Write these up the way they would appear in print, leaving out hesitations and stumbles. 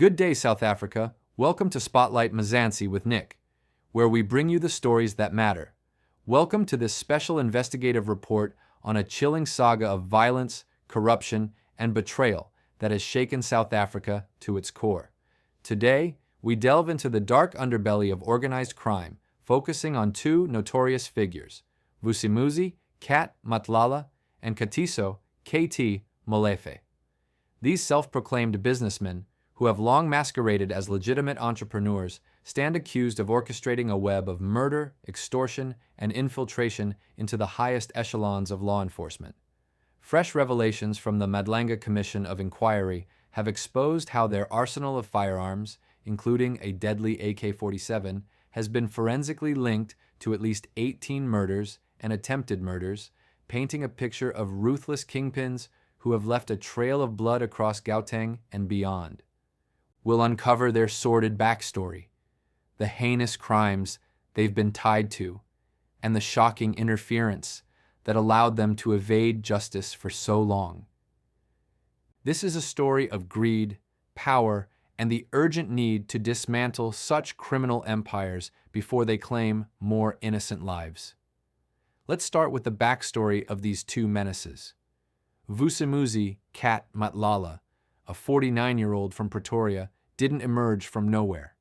Good day, South Africa. Welcome to Spotlight Mzansi with Nick, where we bring you the stories that matter. Welcome to this special investigative report on a chilling saga of violence, corruption, and betrayal that has shaken South Africa to its core. Today, we delve into the dark underbelly of organized crime, focusing on two notorious figures, Vusi, Cat Matlala, and Katiso, KT Molefe. These self-proclaimed businessmen, who have long masqueraded as legitimate entrepreneurs, stand accused of orchestrating a web of murder, extortion, and infiltration into the highest echelons of law enforcement. Fresh revelations from the Madlanga Commission of Inquiry have exposed how their arsenal of firearms, including a deadly AK-47, has been forensically linked to at least 18 murders and attempted murders, painting a picture of ruthless kingpins who have left a trail of blood across Gauteng and beyond. We'll uncover their sordid backstory, the heinous crimes they've been tied to, and the shocking interference that allowed them to evade justice for so long. This is a story of greed, power, and the urgent need to dismantle such criminal empires before they claim more innocent lives. Let's start with the backstory of these two menaces. Vusi Cat Matlala, a 49-year-old from Pretoria, didn't emerge from nowhere.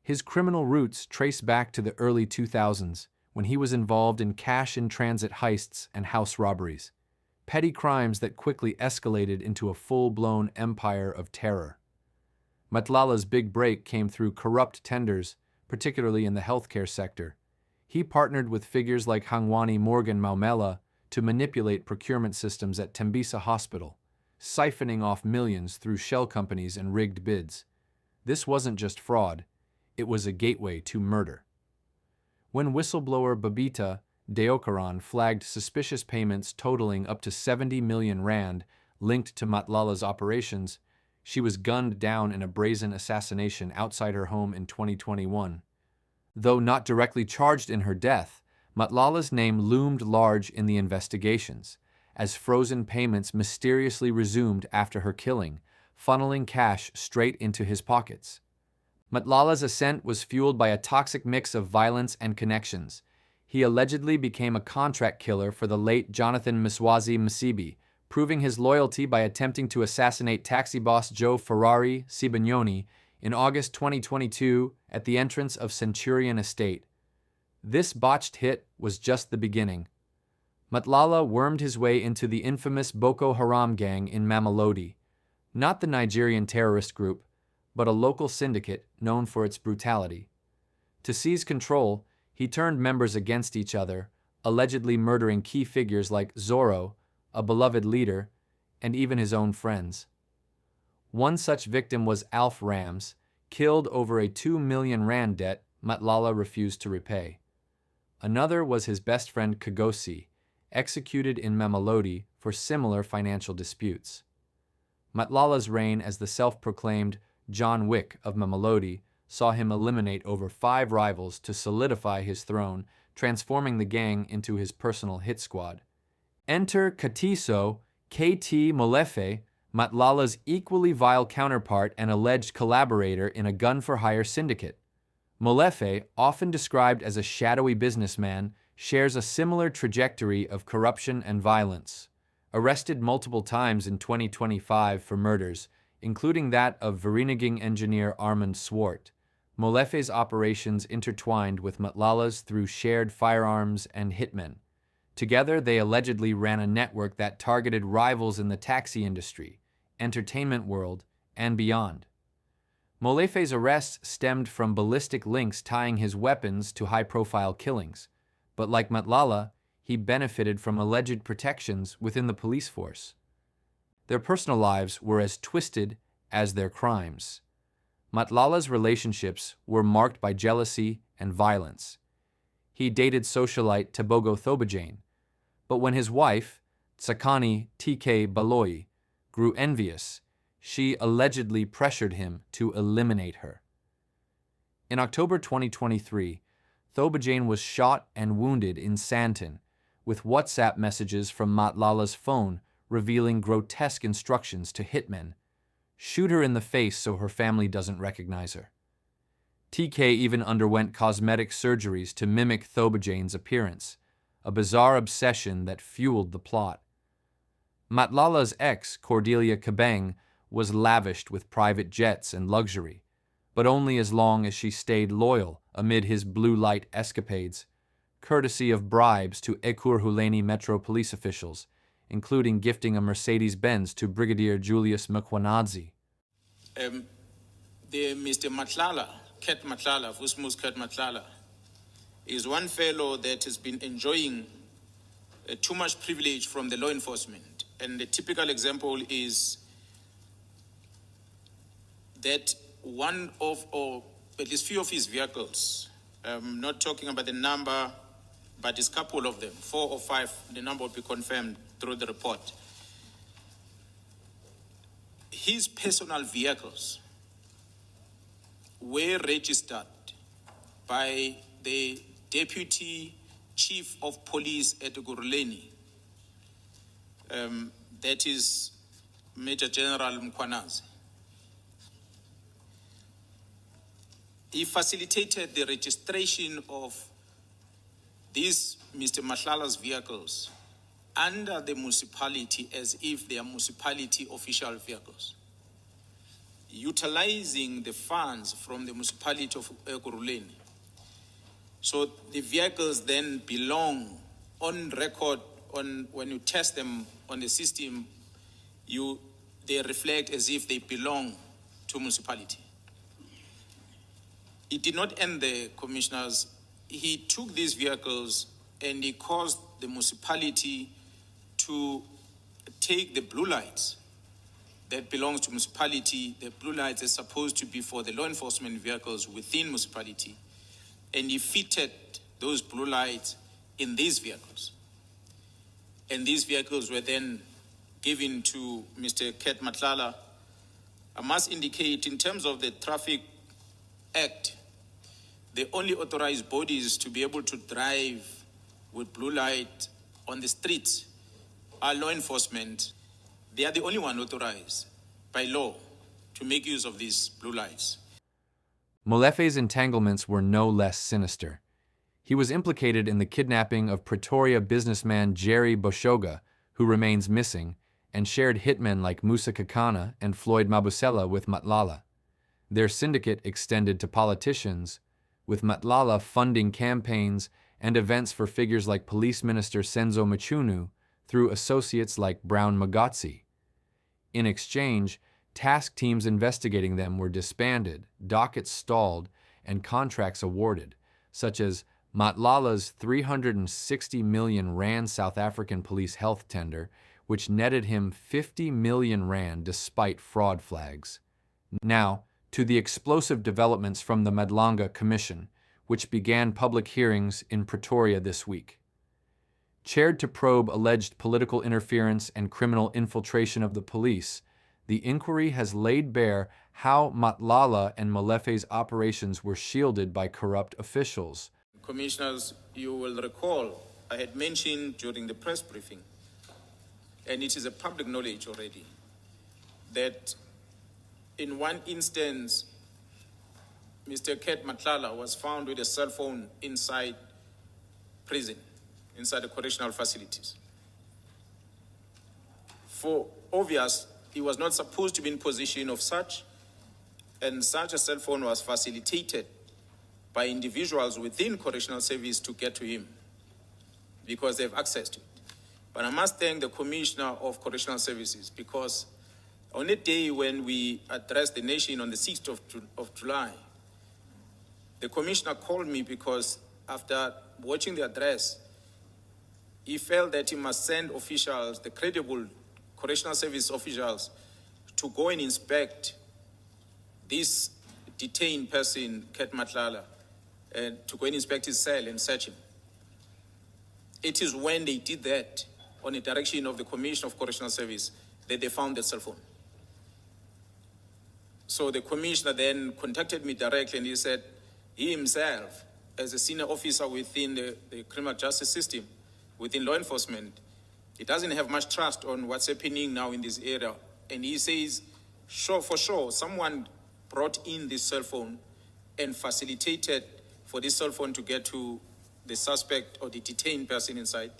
His criminal roots trace back to the early 2000s, when he was involved in cash-in-transit heists and house robberies, petty crimes that quickly escalated into a full-blown empire of terror. Matlala's big break came through corrupt tenders, particularly in the healthcare sector. He partnered with figures like Hangwani Morgan Maumela to manipulate procurement systems at Tembisa Hospital, siphoning off millions through shell companies and rigged bids. This wasn't just fraud, it was a gateway to murder. When whistleblower Babita Deokaran flagged suspicious payments totaling up to 70 million rand linked to Matlala's operations, she was gunned down in a brazen assassination outside her home in 2021. Though not directly charged in her death, Matlala's name loomed large in the investigations, as frozen payments mysteriously resumed after her killing, funneling cash straight into his pockets. Matlala's ascent was fueled by a toxic mix of violence and connections. He allegedly became a contract killer for the late Jonathan Mkhwanazi Msibi, proving his loyalty by attempting to assassinate taxi boss Joe Ferrari Sibanyoni in August 2022 at the entrance of Centurion Estate. This botched hit was just the beginning. Matlala wormed his way into the infamous Boko Haram gang in Mamelodi, not the Nigerian terrorist group, but a local syndicate known for its brutality. To seize control, he turned members against each other, allegedly murdering key figures like Zorro, a beloved leader, and even his own friends. One such victim was Alf Rams, killed over a 2 million rand debt Matlala refused to repay. Another was his best friend Kagosi, executed in Mamelodi for similar financial disputes. Matlala's reign as the self-proclaimed John Wick of Mamelodi saw him eliminate over 5 rivals to solidify his throne, transforming the gang into his personal hit squad. Enter Katiso, KT Molefe, Matlala's equally vile counterpart and alleged collaborator in a gun-for-hire syndicate. Molefe, often described as a shadowy businessman, shares a similar trajectory of corruption and violence. Arrested multiple times in 2025 for murders, including that of Vereniging engineer Armand Swart, Molefe's operations intertwined with Matlala's through shared firearms and hitmen. Together, they allegedly ran a network that targeted rivals in the taxi industry, entertainment world, and beyond. Molefe's arrests stemmed from ballistic links tying his weapons to high-profile killings, but like Matlala, he benefited from alleged protections within the police force. Their personal lives were as twisted as their crimes. Matlala's relationships were marked by jealousy and violence. He dated socialite Tebogo Thobajane, but when his wife, Tsakani TK Baloyi, grew envious, she allegedly pressured him to eliminate her. In October 2023, Thobajane was shot and wounded in Sandton, with WhatsApp messages from Matlala's phone revealing grotesque instructions to hitmen. Shoot her in the face so her family doesn't recognize her. TK even underwent cosmetic surgeries to mimic Thobajane's appearance, a bizarre obsession that fueled the plot. Matlala's ex, Cordelia Kabeng, was lavished with private jets and luxury, but only as long as she stayed loyal amid his blue light escapades, courtesy of bribes to Ekurhuleni Metro police officials, including gifting a Mercedes-Benz to Brigadier Julius Mkhwanazi. The Mr. Matlala, Cat Matlala, Vusi's Cat Matlala, is one fellow that has been enjoying too much privilege from the law enforcement. And the typical example is that one of, or at least few of his vehicles, not talking about the number, but it's a couple of them, 4 or 5, the number will be confirmed through the report. His personal vehicles were registered by the Deputy Chief of Police at Ekurhuleni, that is Major General Mkhwanazi. He facilitated the registration of these Mr. Matlala's vehicles under the municipality as if they are municipality official vehicles, utilizing the funds from the municipality of Ekurhuleni. So the vehicles then belong on record, when you test them on the system, they reflect as if they belong to municipality. It did not end there, commissioners. He took these vehicles and he caused the municipality to take the blue lights that belongs to municipality. The blue lights are supposed to be for the law enforcement vehicles within municipality. And he fitted those blue lights in these vehicles. And these vehicles were then given to Mr. Cat Matlala. I must indicate, in terms of the Traffic Act, the only authorized bodies to be able to drive with blue light on the streets are law enforcement. They are the only one authorized by law to make use of these blue lights. Molefe's entanglements were no less sinister. He was implicated in the kidnapping of Pretoria businessman Jerry Boshoga, who remains missing, and shared hitmen like Musa Kakana and Floyd Mabusela with Matlala. Their syndicate extended to politicians, with Matlala funding campaigns and events for figures like Police Minister Senzo Mchunu through associates like Brown Magotsi. In exchange, task teams investigating them were disbanded, dockets stalled, and contracts awarded, such as Matlala's 360 million rand South African police health tender, which netted him 50 million rand despite fraud flags. Now, to the explosive developments from the Madlanga Commission, which began public hearings in Pretoria this week. Chaired to probe alleged political interference and criminal infiltration of the police, the inquiry has laid bare how Matlala and Molefe's operations were shielded by corrupt officials. Commissioners, you will recall I had mentioned during the press briefing, and it is a public knowledge already, that in one instance, Mr. Cat Matlala was found with a cell phone inside prison, inside the correctional facilities. For obvious, he was not supposed to be in possession of such, and such a cell phone was facilitated by individuals within correctional service to get to him because they have access to it. But I must thank the Commissioner of Correctional Services, because on a day when we addressed the nation on the 6th of July, the Commissioner called me because after watching the address, he felt that he must send officials, the credible correctional service officials, to go and inspect this detained person, Cat Matlala, and to go and inspect his cell and search him. It is when they did that, on the direction of the Commissioner of Correctional Service, that they found the cell phone. So the Commissioner then contacted me directly, and he said he himself, as a senior officer within the criminal justice system, within law enforcement, he doesn't have much trust on what's happening now in this area. And he says Sure, for sure, someone brought in this cell phone and facilitated for this cell phone to get to the suspect or the detained person inside.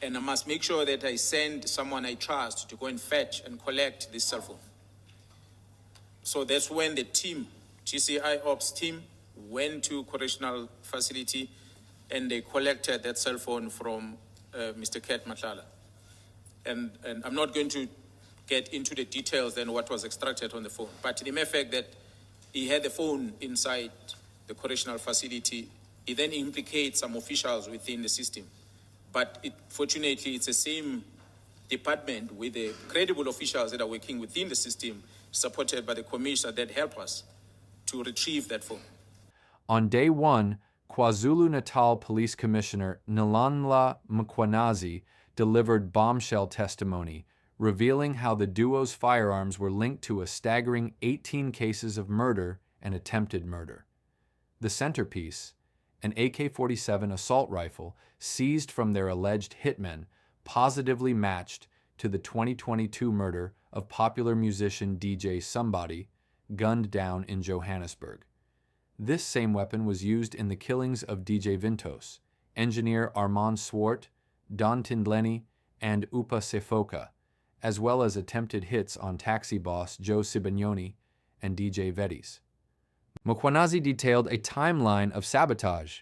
And I must make sure that I send someone I trust to go and fetch and collect this cell phone. So that's when the team, GCI Ops team, went to correctional facility and they collected that cell phone from Mr. Cat Matlala. And I'm not going to get into the details then what was extracted on the phone, but the mere fact that he had the phone inside the correctional facility, it then implicates some officials within the system. But fortunately, it's the same department with the credible officials that are working within the system, supported by the commissioner that help us to retrieve that phone. On day one, KwaZulu-Natal Police Commissioner Matlala Mkhwanazi delivered bombshell testimony, revealing how the duo's firearms were linked to a staggering 18 cases of murder and attempted murder. The centerpiece, an AK-47 assault rifle seized from their alleged hitmen, positively matched to the 2022 murder of popular musician DJ Somebody, gunned down in Johannesburg. This same weapon was used in the killings of DJ Vintos, engineer Armand Swart, Don Tindleni, and Upa Sefoka, as well as attempted hits on taxi boss Joe Sibagnoni and DJ Vettis. Mkhwanazi detailed a timeline of sabotage.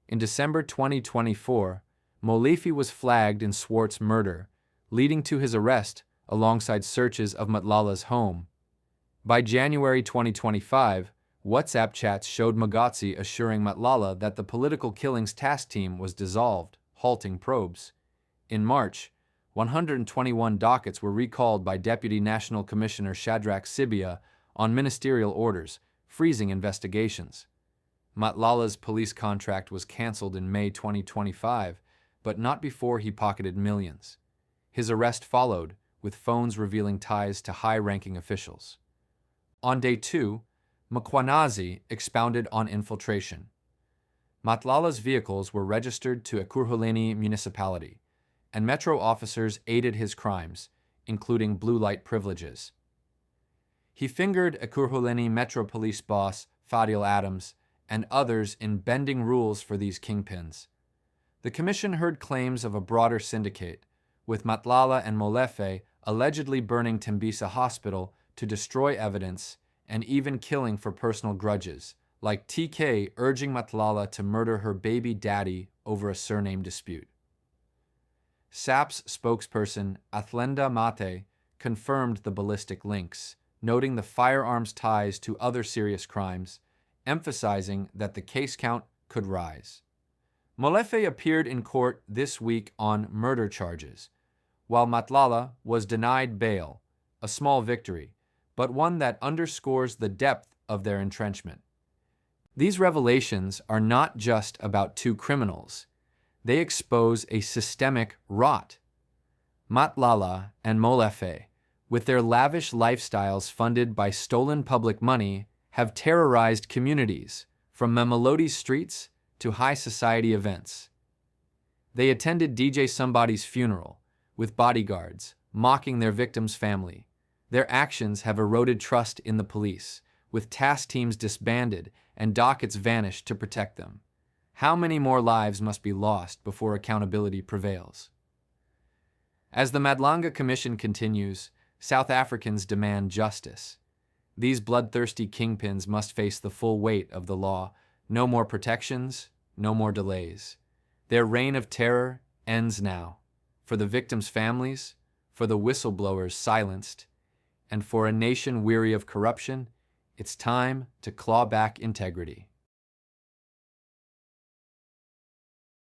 In December 2024, Molefe was flagged in Swart's murder, leading to his arrest alongside searches of Matlala's home. By January 2025, WhatsApp chats showed Mkhwanazi assuring Matlala that the political killings task team was dissolved, halting probes. In March, 121 dockets were recalled by Deputy National Commissioner Shadrach Sibia on ministerial orders, freezing investigations. Matlala's police contract was cancelled in May 2025, but not before he pocketed millions. His arrest followed, with phones revealing ties to high-ranking officials. On day two, Mkhwanazi expounded on infiltration. Matlala's vehicles were registered to Ekurhuleni municipality, and Metro officers aided his crimes, including blue light privileges. He fingered Ekurhuleni Metro Police boss Fadil Adams and others in bending rules for these kingpins. The commission heard claims of a broader syndicate, with Matlala and Molefe allegedly burning Tembisa Hospital to destroy evidence and even killing for personal grudges, like TK urging Matlala to murder her baby daddy over a surname dispute. SAP's spokesperson, Athlenda Mate, confirmed the ballistic links, noting the firearms ties to other serious crimes, emphasizing that the case count could rise. Molefe appeared in court this week on murder charges, while Matlala was denied bail, a small victory, but one that underscores the depth of their entrenchment. These revelations are not just about two criminals. They expose a systemic rot. Matlala and Molefe, with their lavish lifestyles funded by stolen public money, have terrorized communities, from Mamelodi streets to high society events. They attended DJ Somebody's funeral, with bodyguards, mocking their victim's family. Their actions have eroded trust in the police, with task teams disbanded and dockets vanished to protect them. How many more lives must be lost before accountability prevails? As the Madlanga Commission continues, South Africans demand justice. These bloodthirsty kingpins must face the full weight of the law. No more protections, no more delays. Their reign of terror ends now. For the victims' families, for the whistleblowers silenced, and for a nation weary of corruption, it's time to claw back integrity.